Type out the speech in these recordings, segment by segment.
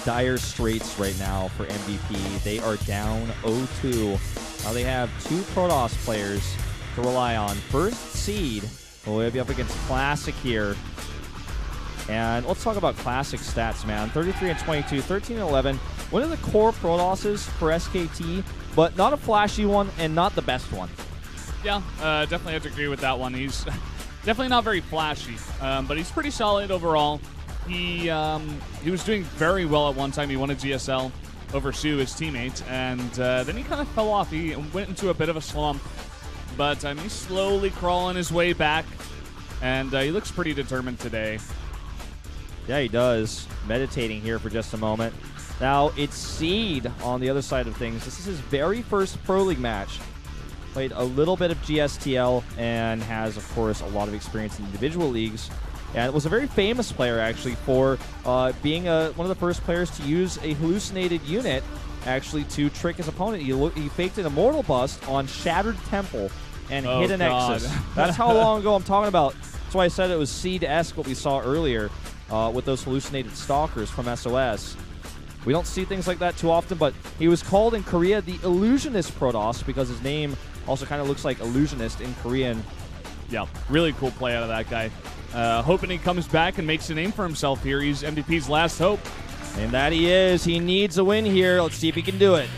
dire straits right now for MVP. They are down 0-2. Now they have 2 Protoss players to rely on. First seed will be up against Classic here. And let's talk about Classic stats, man. 33-22, 13-11. One of the core Protosses for SKT, but not a flashy one and not the best one. Yeah, definitely have to agree with that one. He's definitely not very flashy, but he's pretty solid overall. He was doing very well at one time. He won a GSL over Sue, his teammate, and then he kind of fell off. He went into a bit of a slump, but he's slowly crawling his way back, and he looks pretty determined today. Yeah, he does. Meditating here for just a moment. Now, it's Seed on the other side of things. This is his very first Pro League match. Played a little bit of GSTL and has, of course, a lot of experience in individual leagues. And was a very famous player, actually, for being one of the first players to use a hallucinated unit, actually, to trick his opponent. He faked an Immortal Bust on Shattered Temple and hit an Nexus. That's how long ago I'm talking about. That's why I said it was Seed-esque, what we saw earlier with those hallucinated Stalkers from SOS. We don't see things like that too often, but he was called in Korea the Illusionist Protoss because his name also kind of looks like Illusionist in Korean. Yeah, really cool play out of that guy. Hoping he comes back and makes a name for himself here. He's MVP's last hope. And that he is. He needs a win here. Let's see if he can do it.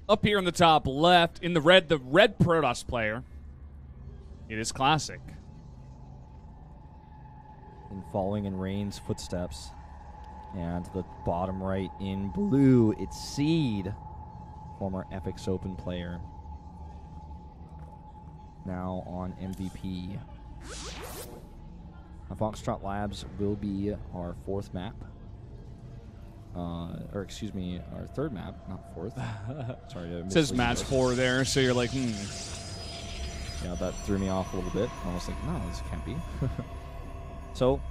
Up here in the top left, in the red Protoss player, it is Classic. And following in Rain's footsteps. And to the bottom right in blue, it's Seed, former FX Open player. Now on MVP. Foxtrot Labs will be our 4th map. Or excuse me, our 3rd map, not 4th. Sorry, it says match 4 there, so you're like, Yeah, that threw me off a little bit. I was like, no, this can't be. So,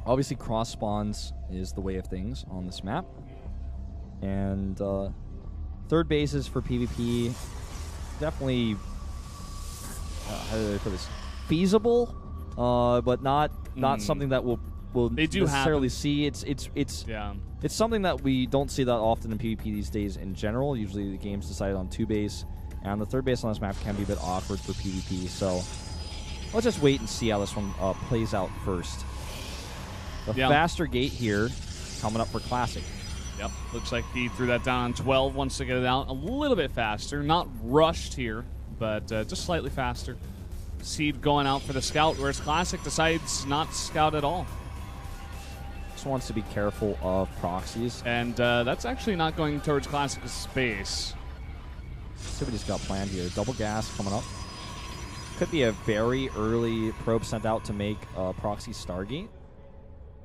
obviously, cross spawns is the way of things on this map, and 3rd bases for PvP, definitely how do I put this? Feasible, but not something that we'll necessarily see. It's something that we don't see that often in PvP these days in general. Usually the game's decided on 2 base, and the 3rd base on this map can be a bit awkward for PvP, so let's just wait and see how this one plays out first. The faster gate here coming up for Classic. Yep, looks like he threw that down on 12, wants to get it out a little bit faster. Not rushed here, but just slightly faster. Seed going out for the scout, whereas Classic decides not to scout at all. Wants to be careful of proxies, and that's actually not going towards Classic's space. Let's see what he's got planned here. Double gas coming up. Could be a very early probe sent out to make proxy Stargate.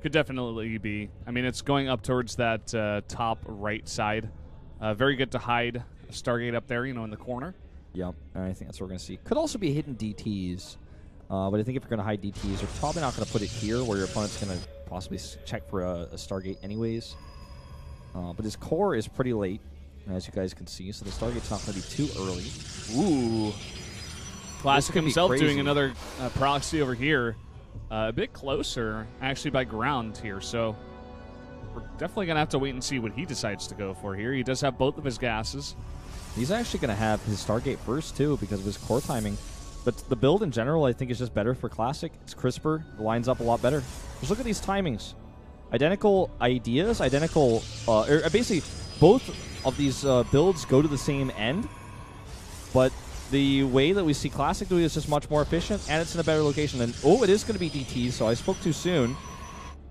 Could definitely be. I mean, it's going up towards that top right side. Very good to hide a Stargate up there, in the corner. Yep, and I think that's what we're going to see. Could also be hidden DTs, but I think if you're going to hide DTs, you're probably not going to put it here where your opponent's going to possibly check for a Stargate anyways. But his core is pretty late, as you guys can see, so the Stargate's not going to be too early. Ooh. Classic himself doing another proxy over here. A bit closer, actually, by ground here, so we're definitely going to have to wait and see what he decides to go for here. He does have both of his gases. He's actually going to have his Stargate first, too, because of his core timing. But the build in general, I think, is just better for Classic. It's crisper. It lines up a lot better. Just look at these timings. Identical ideas, basically, both of these builds go to the same end, but the way that we see Classic doing is just much more efficient, and it's in a better location. And it is going to be DT, so I spoke too soon.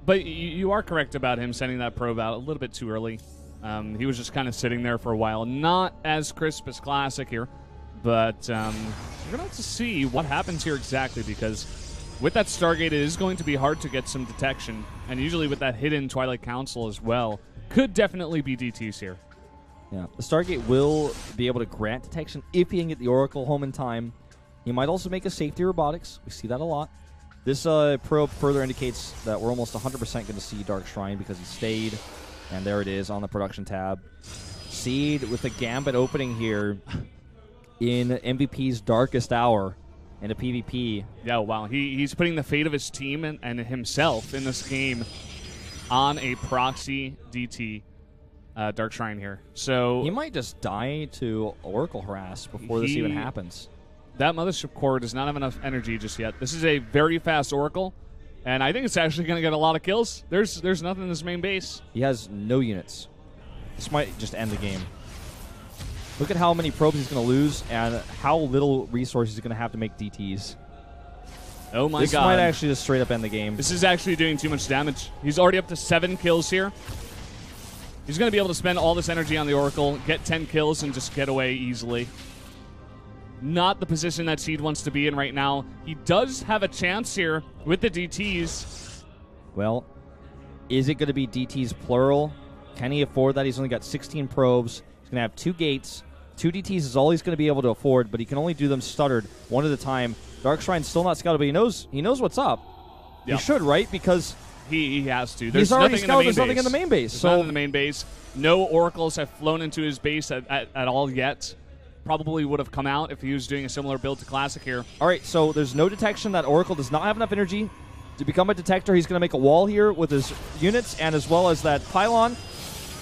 But you are correct about him sending that probe out a little bit too early. He was just kind of sitting there for a while. Not as crisp as Classic here. But we're going to have to see what happens here exactly, because with that Stargate, it is going to be hard to get some detection. And usually with that hidden Twilight Council as well, could definitely be DTs here. Yeah, the Stargate will be able to grant detection if he can get the Oracle home in time. He might also make a safety robotics. We see that a lot. This probe further indicates that we're almost 100% going to see Dark Shrine because he stayed. And there it is on the production tab. Seed with the Gambit opening here in MVP's darkest hour in a PvP. Yeah, wow. He's putting the fate of his team and himself in this game on a proxy DT Dark Shrine here. So he might just die to Oracle harass before this even happens. That Mothership Core does not have enough energy just yet. This is a very fast Oracle, and I think it's actually going to get a lot of kills. There's nothing in this main base. He has no units. This might just end the game. Look at how many probes he's going to lose and how little resources he's going to have to make DTs. Oh my god. This might actually just straight up end the game. This is actually doing too much damage. He's already up to 7 kills here. He's going to be able to spend all this energy on the Oracle, get 10 kills, and just get away easily. Not the position that Seed wants to be in right now. He does have a chance here with the DTs. Well, is it going to be DTs plural? Can he afford that? He's only got 16 probes. He's going to have 2 gates. 2 DTs is all he's going to be able to afford, but he can only do them stuttered one at a time. Dark Shrine's still not scouted, but he knows what's up. Yep. He should, right? Because he has to. He's already scouted. There's nothing in the main base. There's nothing in the main base. No Oracles have flown into his base at all yet. Probably would have come out if he was doing a similar build to Classic here. All right, so there's no detection. That Oracle does not have enough energy to become a detector. He's going to make a wall here with his units and as well as that pylon.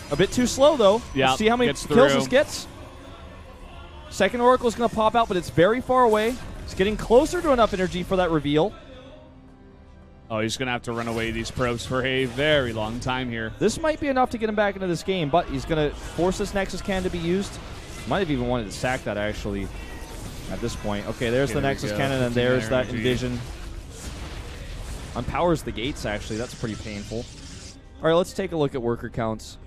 A bit too slow, though. Yeah, see how many kills this gets? Second Oracle is going to pop out, but it's very far away. It's getting closer to enough energy for that reveal. Oh, he's going to have to run away these probes for a very long time here. This might be enough to get him back into this game, but he's going to force this Nexus Cannon to be used. Might have even wanted to sack that, actually, at this point. Okay, there's the Nexus Cannon, and there's that Envision. Unpowers the gates, actually. That's pretty painful. All right, let's take a look at worker counts.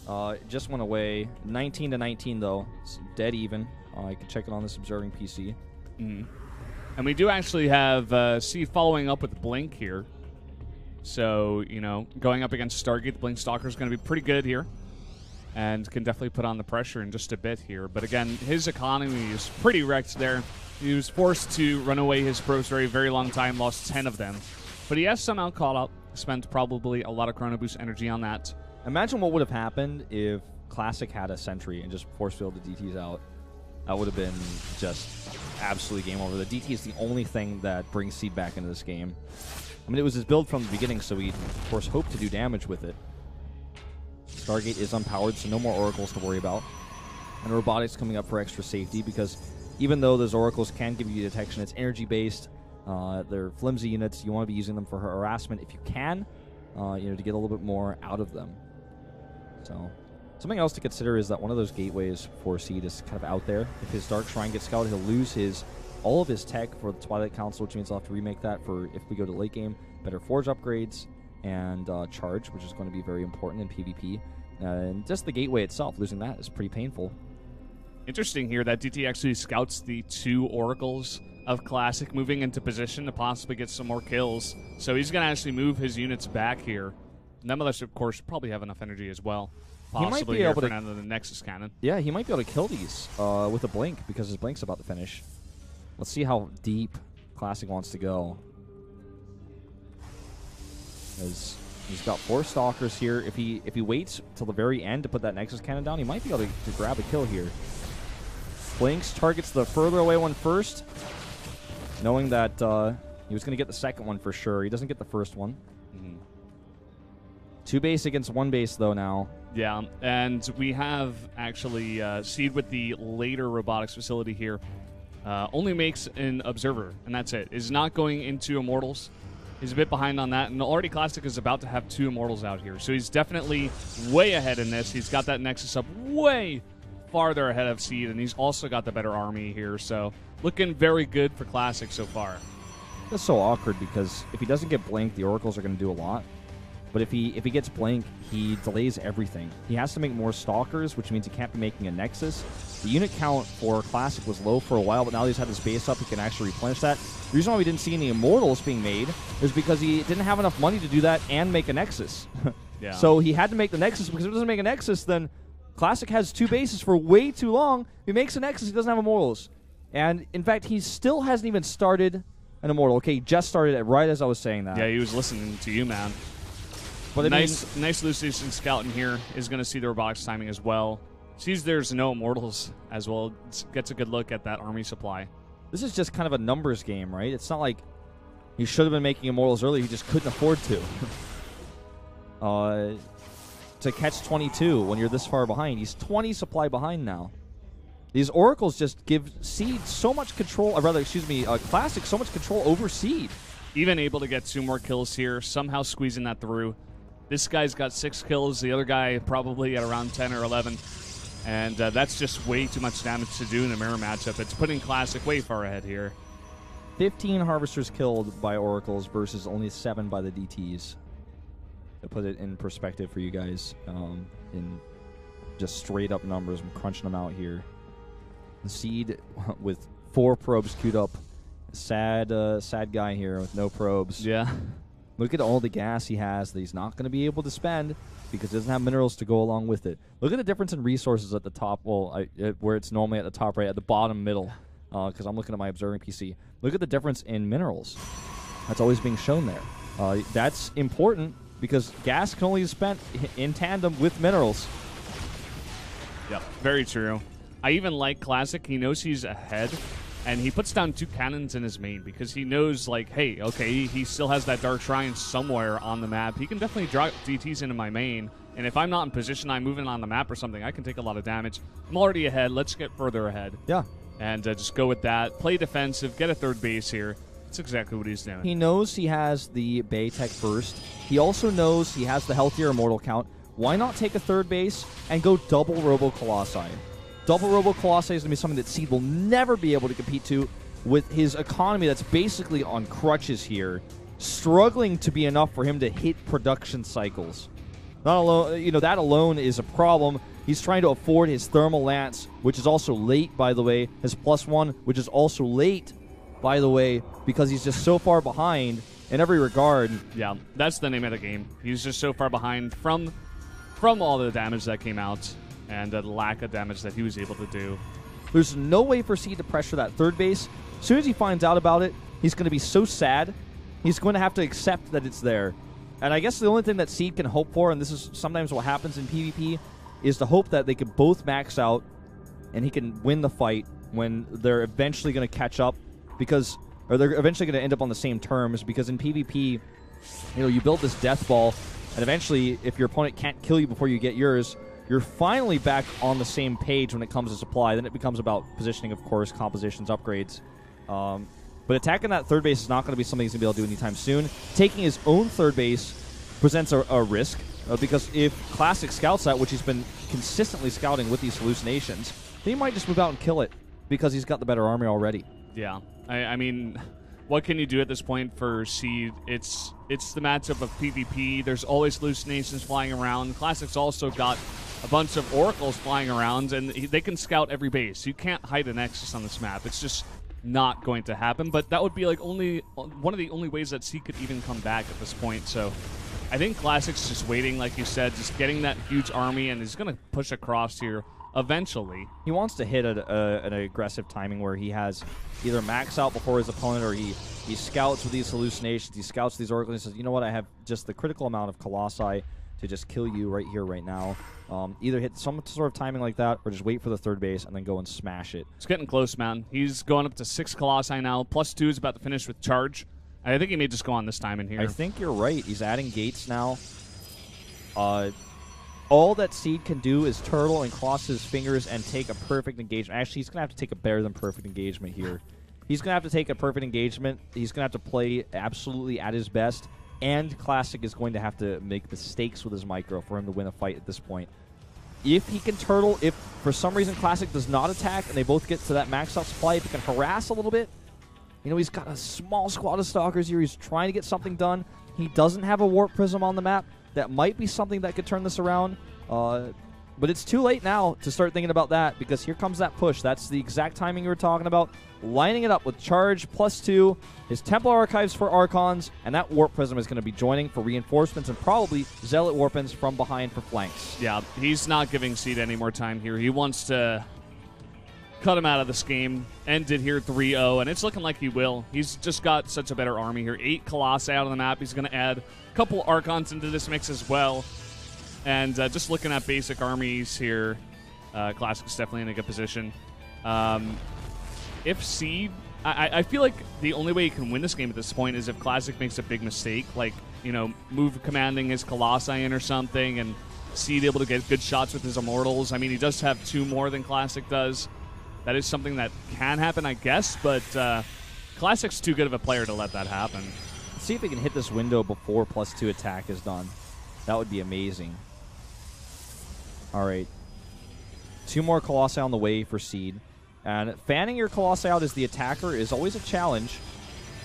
It just went away. 19 to 19, though. It's dead even. You can check it on this observing PC. Mm. And we do actually have Seed following up with Blink here. So, you know, going up against Stargate, the Blink Stalker is going to be pretty good here. And can definitely put on the pressure in just a bit here. But again, his economy is pretty wrecked there. He was forced to run away his probes for a very long time, lost 10 of them. But he has somehow caught up, spent probably a lot of Chrono Boost energy on that. Imagine what would have happened if Classic had a Sentry and just force-filled the DTs out. That would have been just absolutely game over. The DT is the only thing that brings Seed back into this game. I mean, it was his build from the beginning, so we, of course, hoped to do damage with it. Stargate is unpowered, so no more Oracles to worry about. And Robotics coming up for extra safety, because even though those Oracles can give you detection, it's energy-based. They're flimsy units. You want to be using them for harassment if you can, you know, to get a little bit more out of them. So, something else to consider is that one of those gateways for Seed is kind of out there. If his Dark Shrine gets scouted, he'll lose all of his tech for the Twilight Council, which means he'll have to remake that for if we go to late game, better Forge upgrades, and charge, which is going to be very important in PvP. And just the gateway itself, losing that is pretty painful. Interesting here that DT actually scouts the 2 Oracles of Classic moving into position to possibly get some more kills. So he's going to actually move his units back here. Nonetheless, of course, probably have enough energy as well. Possibly he might be able for to another Nexus Cannon. Yeah, he might be able to kill these with a Blink because his Blink's about to finish. Let's see how deep Classic wants to go. As he's got 4 Stalkers here. If he waits till the very end to put that Nexus Cannon down, he might be able to grab a kill here. Blinks targets the further away one first, knowing that he was going to get the second one for sure. He doesn't get the first one. 2 base against 1 base, though, now. Yeah, and we have actually Seed with the later robotics facility here. Only makes an Observer, and that's it. Is not going into Immortals. He's a bit behind on that, and already Classic is about to have 2 Immortals out here. So he's definitely way ahead in this. He's got that Nexus up way farther ahead of Seed, and he's also got the better army here. So looking very good for Classic so far. That's so awkward because if he doesn't get Blink, the Oracles are going to do a lot. But if he gets Blink, he delays everything. He has to make more Stalkers, which means he can't be making a Nexus. The unit count for Classic was low for a while, but now that he's had his base up, he can actually replenish that. The reason why we didn't see any Immortals being made is because he didn't have enough money to do that and make a Nexus. Yeah. So he had to make the Nexus, because if he doesn't make a Nexus, then Classic has 2 bases for way too long. He makes a Nexus, he doesn't have Immortals. And, in fact, he still hasn't even started an Immortal. Okay, he just started it right as I was saying that. Yeah, he was listening to you, man. But nice Lucian Scout in here is going to see the robotics timing as well. Sees there's no Immortals as well. Gets a good look at that army supply. This is just kind of a numbers game, right? It's not like he should have been making Immortals earlier. He just couldn't afford to. To catch 22 when you're this far behind. He's 20 supply behind now. These Oracles just give Seed so much control, Classic so much control over Seed. Even able to get 2 more kills here, somehow squeezing that through. This guy's got 6 kills, the other guy probably at around 10 or 11. And that's just way too much damage to do in a mirror matchup. It's putting Classic way far ahead here. 15 Harvesters killed by Oracles versus only 7 by the DTs. To put it in perspective for you guys, in just straight up numbers, I'm crunching them out here. The Seed with 4 probes queued up. Sad guy here with no probes. Yeah. Look at all the gas he has that he's not going to be able to spend because he doesn't have minerals to go along with it. Look at the difference in resources at the top, where it's normally at the top right, at the bottom middle, because I'm looking at my observing PC. Look at the difference in minerals. That's always being shown there. That's important because gas can only be spent in tandem with minerals. Yep, very true. I even like Classic. He knows he's ahead, and he puts down 2 cannons in his main because he knows, like, hey, okay, he still has that Dark Shrine somewhere on the map. He can definitely drop DTs into my main, and if I'm not in position, I'm moving on the map or something, I can take a lot of damage. I'm already ahead. Let's get further ahead. Yeah. And just go with that. Play defensive. Get a 3rd base here. That's exactly what he's doing. He knows he has the Bay Tech first. He also knows he has the healthier Immortal count. Why not take a 3rd base and go double Robo Colossi? Double Robo Colossi is going to be something that Seed will never be able to compete to with his economy that's basically on crutches here, struggling to be enough for him to hit production cycles. Not alone, that alone is a problem. He's trying to afford his Thermal Lance, which is also late, by the way. His +1, which is also late, by the way, because he's just so far behind in every regard. Yeah, that's the name of the game. He's just so far behind from all the damage that came out and the lack of damage that he was able to do. There's no way for Seed to pressure that 3rd base. As soon as he finds out about it, he's going to be so sad. He's going to have to accept that it's there. And I guess the only thing that Seed can hope for, and this is sometimes what happens in PvP, is to hope that they can both max out and he can win the fight when they're eventually going to catch up, or they're eventually going to end up on the same terms, because in PvP, you build this death ball, and eventually, if your opponent can't kill you before you get yours, you're finally back on the same page when it comes to supply. Then it becomes about positioning, of course, compositions, upgrades. But attacking that 3rd base is not going to be something he's going to be able to do anytime soon. Taking his own 3rd base presents a risk, because if Classic scouts that, which he's been consistently scouting with these hallucinations, then he might just move out and kill it because he's got the better army already. Yeah. I mean, what can you do at this point for Seed? It's the matchup of PvP. There's always hallucinations flying around. Classic's also got a bunch of Oracles flying around, and they can scout every base. You can't hide a Nexus on this map. It's just not going to happen, but that would be like one of the only ways that Seed could even come back at this point. So I think Classic's just waiting, like you said, just getting that huge army, and he's going to push across here eventually. He wants to hit an aggressive timing where he has either max out before his opponent, or he scouts with these hallucinations, he scouts these oracles, and he says, you know what, I have just the critical amount of Colossi to just kill you right here, right now. Either hit some sort of timing like that, or just wait for the 3rd base and then go and smash it. It's getting close, man. He's going up to 6 Colossi now. +2 is about to finish with charge. I think he may just go on this time in here. I think you're right. He's adding gates now. All that Seed can do is turtle and cross his fingers and take a perfect engagement. Actually, he's going to have to take a better than perfect engagement here. He's going to have to take a perfect engagement. He's going to have to play absolutely at his best. And Classic is going to have to make mistakes with his micro for him to win a fight at this point. If he can turtle, if for some reason Classic does not attack and they both get to that max out supply, if he can harass a little bit, he's got a small squad of Stalkers here. He's trying to get something done. He doesn't have a Warp Prism on the map. That might be something that could turn this around. But it's too late now to start thinking about that because here comes that push. That's the exact timing you were talking about. Lining it up with Charge +2, his Templar Archives for Archons, and that Warp Prism is going to be joining for reinforcements and probably Zealot Warpins from behind for flanks. Yeah, he's not giving Seed any more time here. He wants to cut him out of this game. Ended here 3-0, and it's looking like he will. He's just got such a better army here. 8 Colossi out on the map. He's going to add a couple Archons into this mix as well. And just looking at basic armies here, Classic's definitely in a good position. If Seed, I feel like the only way you can win this game at this point is if Classic makes a big mistake, like, you know, move commanding his Colossi in or something, and Seed able to get good shots with his Immortals. I mean, he does have 2 more than Classic does. That is something that can happen, I guess, but Classic's too good of a player to let that happen. Let's see if he can hit this window before +2 attack is done. That would be amazing. All right. 2 more Colossi on the way for Seed. And fanning your Colossi out as the attacker is always a challenge.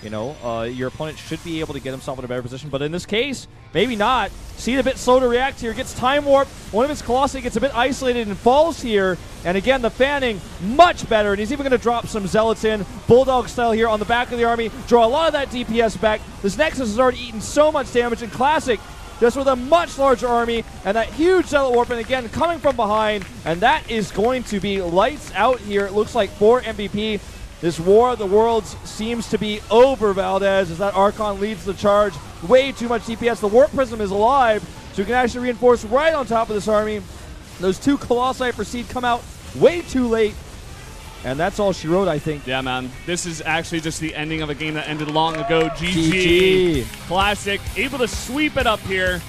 You know, your opponent should be able to get himself in a better position, but in this case, maybe not. Seed a bit slow to react here, gets Time Warp. One of his Colossi gets a bit isolated and falls here. And again, the fanning, much better, and he's even going to drop some Zealots in, Bulldog style here on the back of the army, draw a lot of that DPS back. This Nexus has already eaten so much damage, and Classic just with a much larger army, and that huge Zealot Warp, and again, coming from behind, and that is going to be lights out here, it looks like, for MVP. This War of the Worlds seems to be over, Valdez, as that Archon leads the charge. Way too much DPS. The Warp Prism is alive, so we can actually reinforce right on top of this army. Those 2 Colossi for Seed come out way too late, and that's all she wrote, I think. Yeah, man. This is actually just the ending of a game that ended long ago. GG. Classic able to sweep it up here,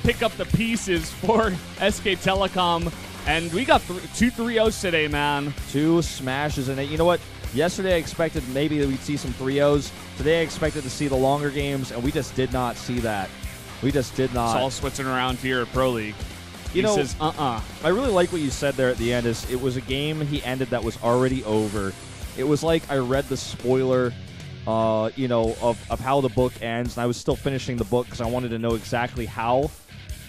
pick up the pieces for SK Telecom, and we got 2 3-0s today, man. 2 smashes in it. You know what? Yesterday I expected maybe that we'd see some 3-0s. Today I expected to see the longer games, and we just did not see that. We just did not. It's all switching around here at Pro League. You know, says, I really like what you said there at the end. Is it was a game he ended that was already over. It was like I read the spoiler, you know, of how the book ends, and I was still finishing the book because I wanted to know exactly how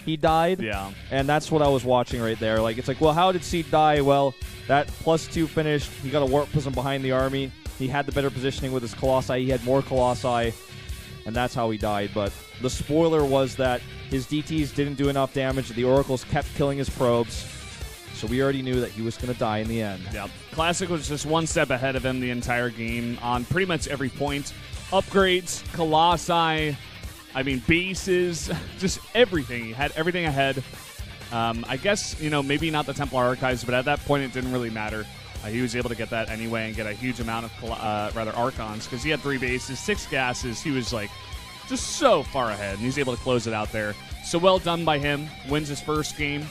he died. Yeah. And that's what I was watching right there. Like, it's like, well, how did Seed die? Well, that +2 finished. He got a Warp Prism behind the army. He had the better positioning with his Colossi. He had more Colossi, and that's how he died. But the spoiler was that his DTs didn't do enough damage. The Oracles kept killing his probes. So we already knew that he was going to die in the end. Yeah. Classic was just one step ahead of him the entire game on pretty much every point. Upgrades, Colossi, I mean, bases, just everything. He had everything ahead. I guess, you know, maybe not the Templar Archives, but at that point it didn't really matter. He was able to get that anyway and get a huge amount of, Archons, because he had 3 bases, 6 gases. He was, like, just so far ahead, and he's able to close it out there. So well done by him. Wins his first game.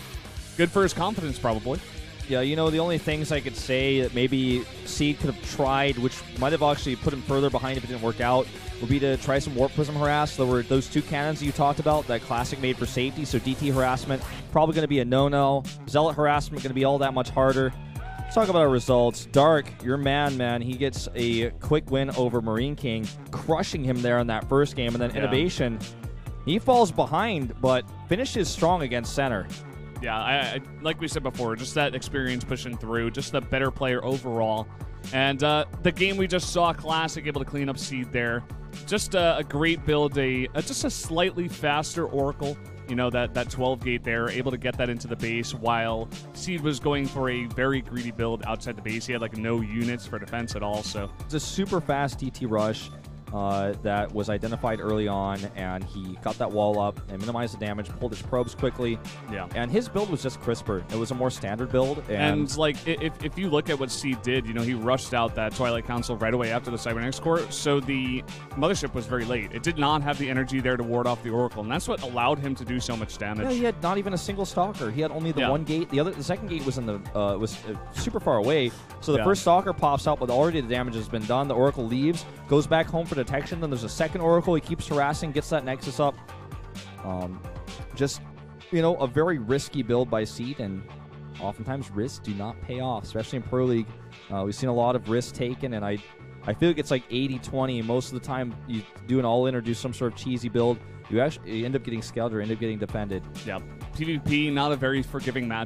Good for his confidence, probably. Yeah, you know, the only things I could say that maybe Seed could have tried, which might have actually put him further behind if it didn't work out, would be to try some Warp Prism harass. There were those 2 cannons that you talked about that Classic made for safety, so DT harassment probably going to be a no-no. Zealot harassment going to be all that much harder. Let's talk about our results. Dark, your man, he gets a quick win over Marine King, crushing him there in that first game. And then Innovation, he falls behind, but finishes strong against Center. Yeah, I like we said before, just that experience pushing through, just a better player overall. And the game we just saw, Classic able to clean up Seed there. Just a great build, just a slightly faster Oracle. You know, that 12 gate there, able to get that into the base while Seed was going for a very greedy build outside the base. He had like no units for defense at all. So it's a super fast DT rush that was identified early on, and he got that wall up and minimized the damage, pulled his probes quickly. Yeah. And his build was just crisper. It was a more standard build. And like, if you look at what Seed did, you know, he rushed out that Twilight Council right away after the Cybernetics Core, so the Mothership was very late. It did not have the energy there to ward off the Oracle, and that's what allowed him to do so much damage. Yeah, he had not even a single Stalker. He had only the one gate. The second gate was in the was super far away. So the first Stalker pops out, but already the damage has been done. The Oracle leaves, goes back home for detection. Then there's a second Oracle. He keeps harassing, gets that Nexus up. Just, you know, a very risky build by Seed, and oftentimes risks do not pay off, especially in Pro League. We've seen a lot of risks taken, and I feel like it's like 80-20. Most of the time, you do an all-in or do some sort of cheesy build, you end up getting scaled or end up getting defended. Yeah. PvP, not a very forgiving match.